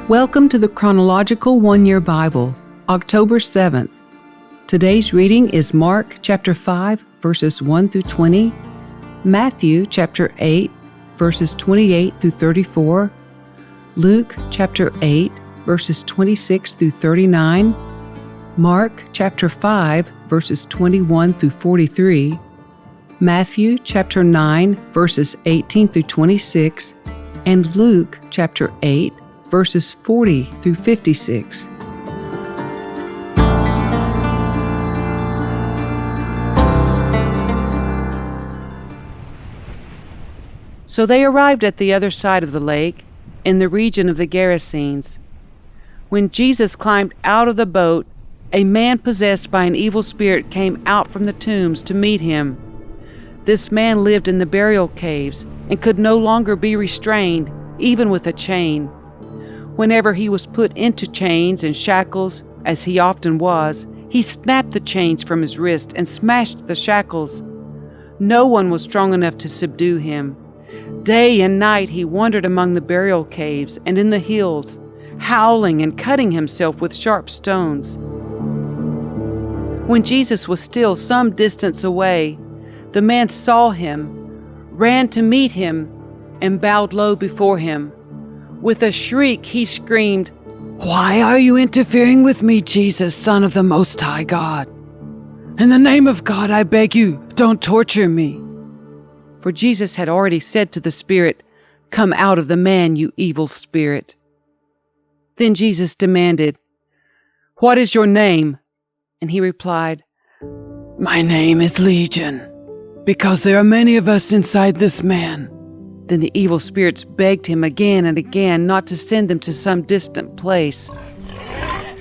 Welcome to the Chronological One-Year Bible, October 7th. Today's reading is Mark chapter 5, verses 1 through 20, Matthew chapter 8, verses 28 through 34, Luke chapter 8, verses 26 through 39, Mark chapter 5, verses 21 through 43, Matthew chapter 9, verses 18 through 26, and Luke chapter 8, verses 40 through 56. So they arrived at the other side of the lake, in the region of the Gerasenes. When Jesus climbed out of the boat, a man possessed by an evil spirit came out from the tombs to meet him. This man lived in the burial caves and could no longer be restrained, even with a chain. Whenever he was put into chains and shackles, as he often was, he snapped the chains from his wrist and smashed the shackles. No one was strong enough to subdue him. Day and night he wandered among the burial caves and in the hills, howling and cutting himself with sharp stones. When Jesus was still some distance away, the man saw him, ran to meet him, and bowed low before him. With a shriek, he screamed, "Why are you interfering with me, Jesus, Son of the Most High God? In the name of God, I beg you, don't torture me." For Jesus had already said to the spirit, "Come out of the man, you evil spirit." Then Jesus demanded, "What is your name?" And he replied, "My name is Legion, because there are many of us inside this man." Then the evil spirits begged him again and again not to send them to some distant place.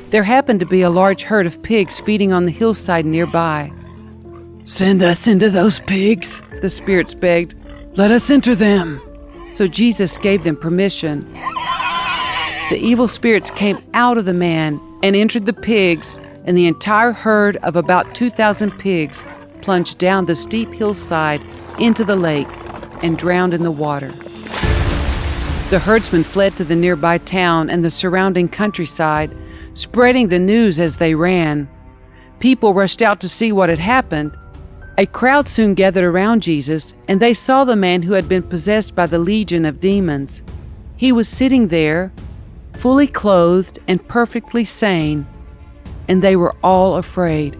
There happened to be a large herd of pigs feeding on the hillside nearby. "Send us into those pigs," the spirits begged. "Let us enter them." So Jesus gave them permission. The evil spirits came out of the man and entered the pigs, and the entire herd of about 2,000 pigs plunged down the steep hillside into the lake and drowned in the water. The herdsmen fled to the nearby town and the surrounding countryside, spreading the news as they ran. People rushed out to see what had happened. A crowd soon gathered around Jesus, and they saw the man who had been possessed by the legion of demons. He was sitting there, fully clothed and perfectly sane, and they were all afraid.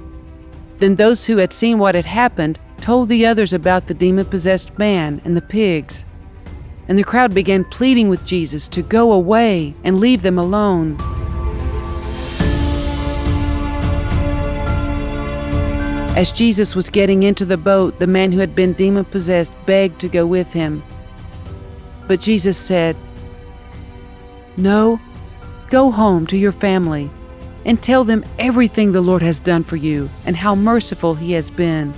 Then those who had seen what had happened told the others about the demon-possessed man and the pigs. And the crowd began pleading with Jesus to go away and leave them alone. As Jesus was getting into the boat, the man who had been demon-possessed begged to go with him. But Jesus said, "No, go home to your family and tell them everything the Lord has done for you and how merciful He has been."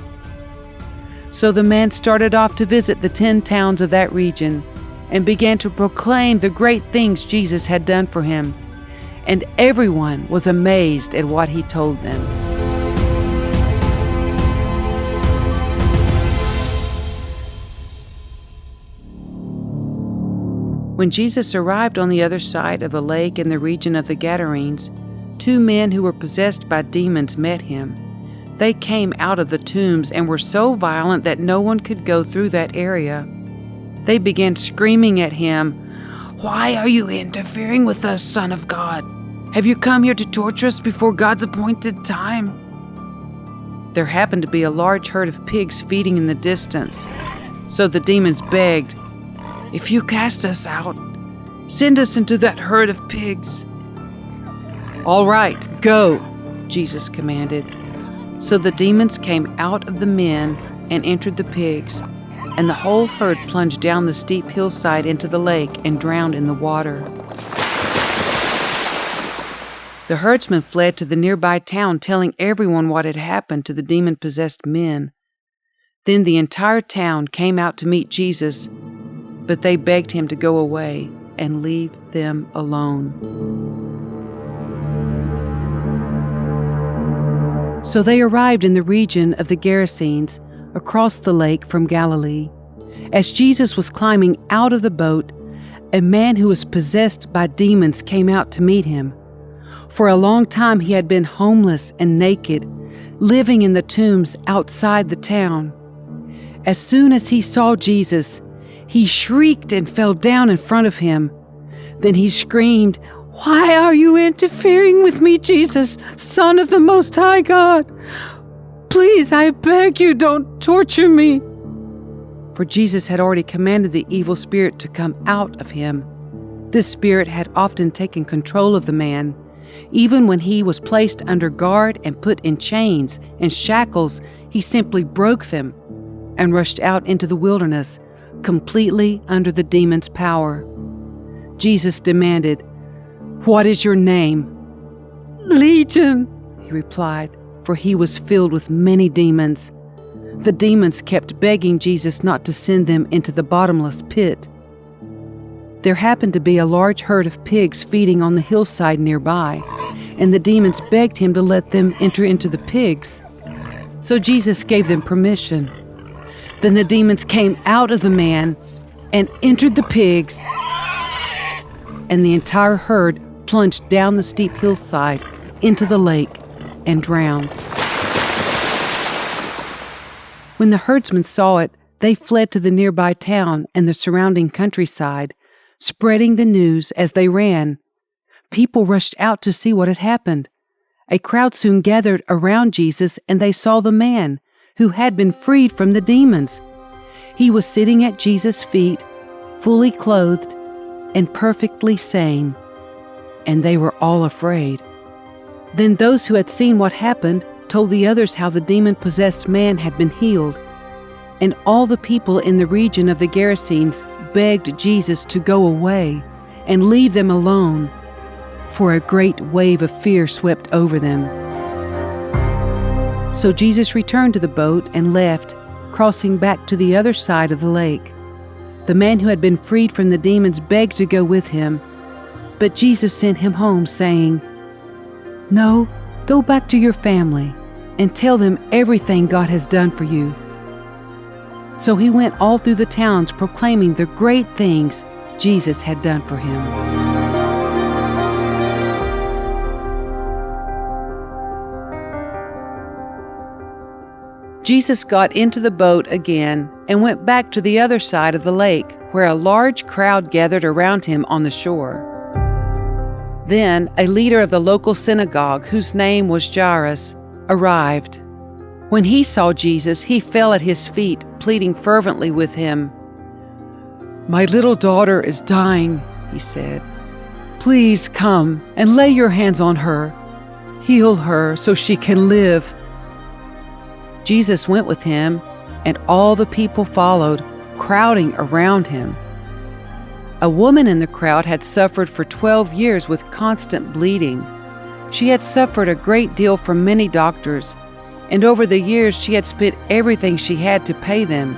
So the man started off to visit the 10 towns of that region and began to proclaim the great things Jesus had done for him, and everyone was amazed at what he told them. When Jesus arrived on the other side of the lake in the region of the Gadarenes, 2 men who were possessed by demons met him. They came out of the tombs and were so violent that no one could go through that area. They began screaming at him, "Why are you interfering with us, Son of God? Have you come here to torture us before God's appointed time?" There happened to be a large herd of pigs feeding in the distance. So the demons begged, "If you cast us out, send us into that herd of pigs." "All right, go," Jesus commanded. So the demons came out of the men and entered the pigs, and the whole herd plunged down the steep hillside into the lake and drowned in the water. The herdsmen fled to the nearby town, telling everyone what had happened to the demon-possessed men. Then the entire town came out to meet Jesus, but they begged him to go away and leave them alone. So they arrived in the region of the Gerasenes, across the lake from Galilee. As Jesus was climbing out of the boat, a man who was possessed by demons came out to meet him. For a long time he had been homeless and naked, living in the tombs outside the town. As soon as he saw Jesus, he shrieked and fell down in front of him. Then he screamed, "Why are you interfering with me, Jesus, Son of the Most High God? Please, I beg you, don't torture me." For Jesus had already commanded the evil spirit to come out of him. This spirit had often taken control of the man. Even when he was placed under guard and put in chains and shackles, he simply broke them and rushed out into the wilderness, completely under the demon's power. Jesus demanded, "What is your name?" "Legion," he replied, for he was filled with many demons. The demons kept begging Jesus not to send them into the bottomless pit. There happened to be a large herd of pigs feeding on the hillside nearby, and the demons begged him to let them enter into the pigs. So Jesus gave them permission. Then the demons came out of the man and entered the pigs, and the entire herd plunged down the steep hillside into the lake and drowned. When the herdsmen saw it, they fled to the nearby town and the surrounding countryside, spreading the news as they ran. People rushed out to see what had happened. A crowd soon gathered around Jesus, and they saw the man who had been freed from the demons. He was sitting at Jesus' feet, fully clothed and perfectly sane, and they were all afraid. Then those who had seen what happened told the others how the demon-possessed man had been healed, and all the people in the region of the Gerasenes begged Jesus to go away and leave them alone, for a great wave of fear swept over them. So Jesus returned to the boat and left, crossing back to the other side of the lake. The man who had been freed from the demons begged to go with him, but Jesus sent him home, saying, "No, go back to your family and tell them everything God has done for you." So he went all through the towns proclaiming the great things Jesus had done for him. Jesus got into the boat again and went back to the other side of the lake, where a large crowd gathered around him on the shore. Then a leader of the local synagogue, whose name was Jairus, arrived. When he saw Jesus, he fell at his feet, pleading fervently with him. "My little daughter is dying," he said. "Please come and lay your hands on her. Heal her so she can live." Jesus went with him, and all the people followed, crowding around him. A woman in the crowd had suffered for 12 years with constant bleeding. She had suffered a great deal from many doctors, and over the years she had spent everything she had to pay them.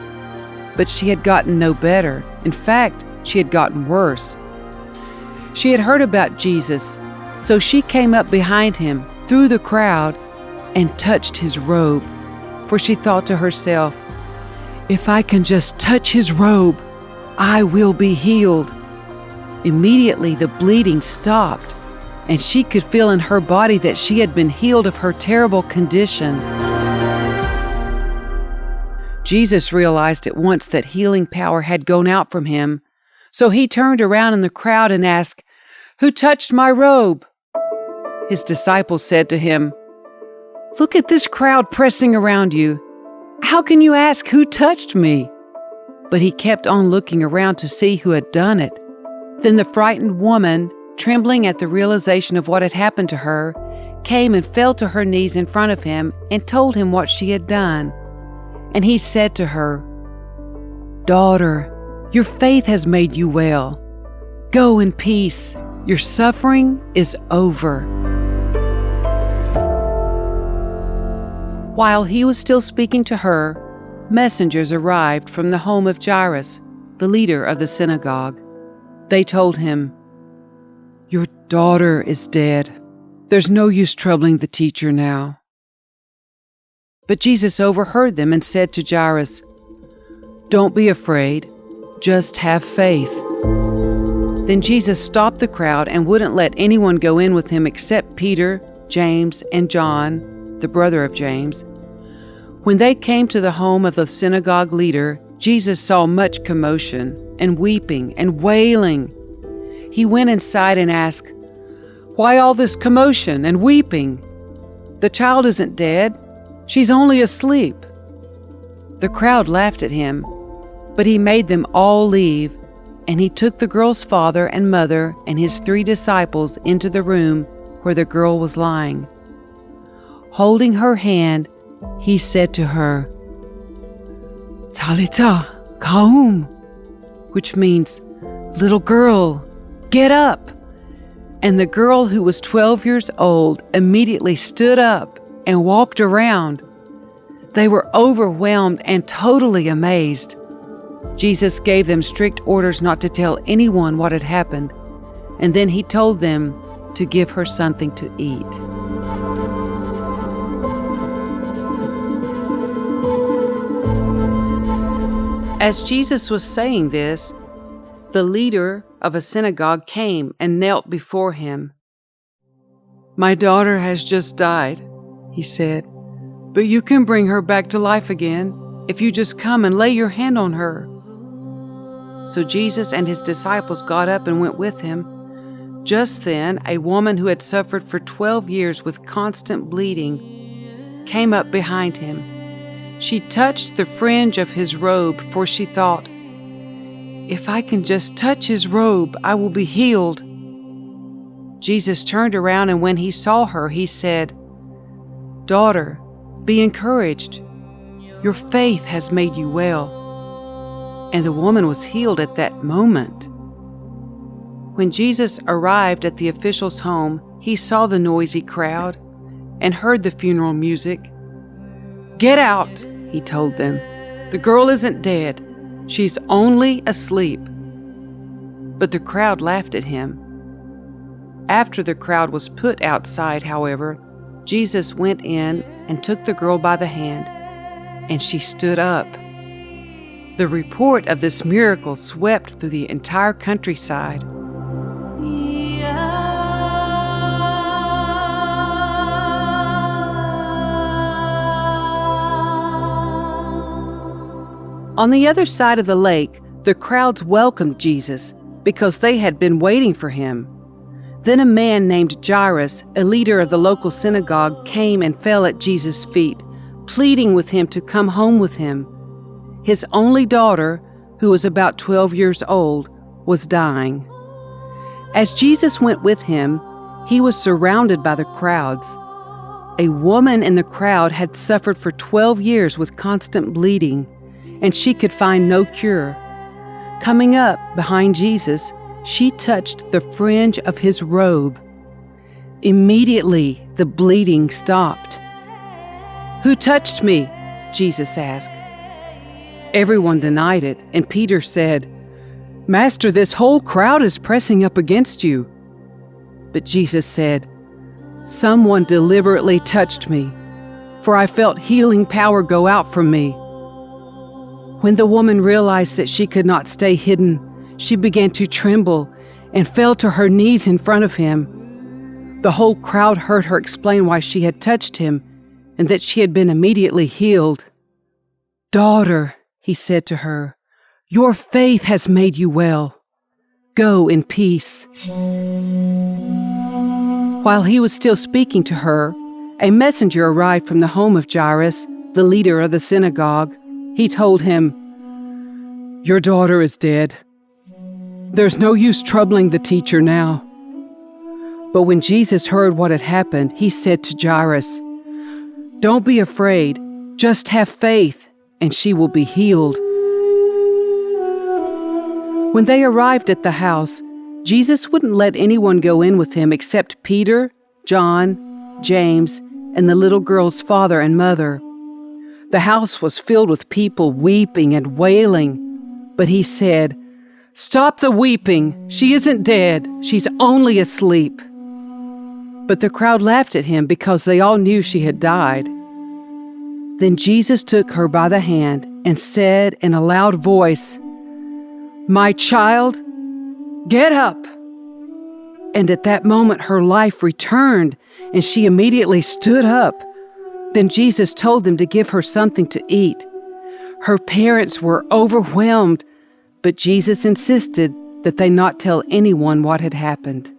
But she had gotten no better. In fact, she had gotten worse. She had heard about Jesus, so she came up behind him through the crowd and touched his robe, for she thought to herself, "If I can just touch his robe, I will be healed." Immediately the bleeding stopped, and she could feel in her body that she had been healed of her terrible condition. Jesus realized at once that healing power had gone out from him, so he turned around in the crowd and asked, "Who touched my robe?" His disciples said to him, "Look at this crowd pressing around you. How can you ask who touched me?" But he kept on looking around to see who had done it. Then the frightened woman, trembling at the realization of what had happened to her, came and fell to her knees in front of him and told him what she had done. And he said to her, "Daughter, your faith has made you well. Go in peace. Your suffering is over." While he was still speaking to her, messengers arrived from the home of Jairus, the leader of the synagogue. They told him, "Your daughter is dead. There's no use troubling the teacher now." But Jesus overheard them and said to Jairus, "Don't be afraid, just have faith." Then Jesus stopped the crowd and wouldn't let anyone go in with him except Peter, James, and John, the brother of James. When they came to the home of the synagogue leader, Jesus saw much commotion and weeping and wailing. He went inside and asked, "Why all this commotion and weeping? The child isn't dead. She's only asleep." The crowd laughed at him, but he made them all leave, and he took the girl's father and mother and his 3 disciples into the room where the girl was lying. Holding her hand, he said to her, "Talitha koum," which means, "Little girl, get up." And the girl, who was 12 years old, immediately stood up and walked around. They were overwhelmed and totally amazed. Jesus gave them strict orders not to tell anyone what had happened, and then he told them to give her something to eat. As Jesus was saying this, the leader of a synagogue came and knelt before him. "My daughter has just died," he said, "but you can bring her back to life again if you just come and lay your hand on her." So Jesus and his disciples got up and went with him. Just then, a woman who had suffered for 12 years with constant bleeding came up behind him. She touched the fringe of his robe, for she thought, "If I can just touch his robe, I will be healed." Jesus turned around, and when he saw her, he said, "Daughter, be encouraged. Your faith has made you well." And the woman was healed at that moment. When Jesus arrived at the official's home, he saw the noisy crowd and heard the funeral music. "Get out," he told them. "The girl isn't dead. She's only asleep." But the crowd laughed at him. After the crowd was put outside, however, Jesus went in and took the girl by the hand, and she stood up. The report of this miracle swept through the entire countryside. On the other side of the lake, the crowds welcomed Jesus because they had been waiting for him. Then a man named Jairus, a leader of the local synagogue, came and fell at Jesus' feet, pleading with him to come home with him. His only daughter, who was about 12 years old, was dying. As Jesus went with him, he was surrounded by the crowds. A woman in the crowd had suffered for 12 years with constant bleeding, and she could find no cure. Coming up behind Jesus, she touched the fringe of his robe. Immediately, the bleeding stopped. "Who touched me?" Jesus asked. Everyone denied it, and Peter said, "Master, this whole crowd is pressing up against you." But Jesus said, "Someone deliberately touched me, for I felt healing power go out from me." When the woman realized that she could not stay hidden, she began to tremble and fell to her knees in front of him. The whole crowd heard her explain why she had touched him and that she had been immediately healed. "Daughter," he said to her, "your faith has made you well. Go in peace." While he was still speaking to her, a messenger arrived from the home of Jairus, the leader of the synagogue. He told him, "Your daughter is dead. There's no use troubling the teacher now." But when Jesus heard what had happened, he said to Jairus, "Don't be afraid. Just have faith, and she will be healed." When they arrived at the house, Jesus wouldn't let anyone go in with him except Peter, John, James, and the little girl's father and mother. The house was filled with people weeping and wailing, but he said, "Stop the weeping. She isn't dead. She's only asleep." But the crowd laughed at him because they all knew she had died. Then Jesus took her by the hand and said in a loud voice, "My child, "Get up!" And at that moment her life returned, and she immediately stood up. Then Jesus told them to give her something to eat. Her parents were overwhelmed, but Jesus insisted that they not tell anyone what had happened.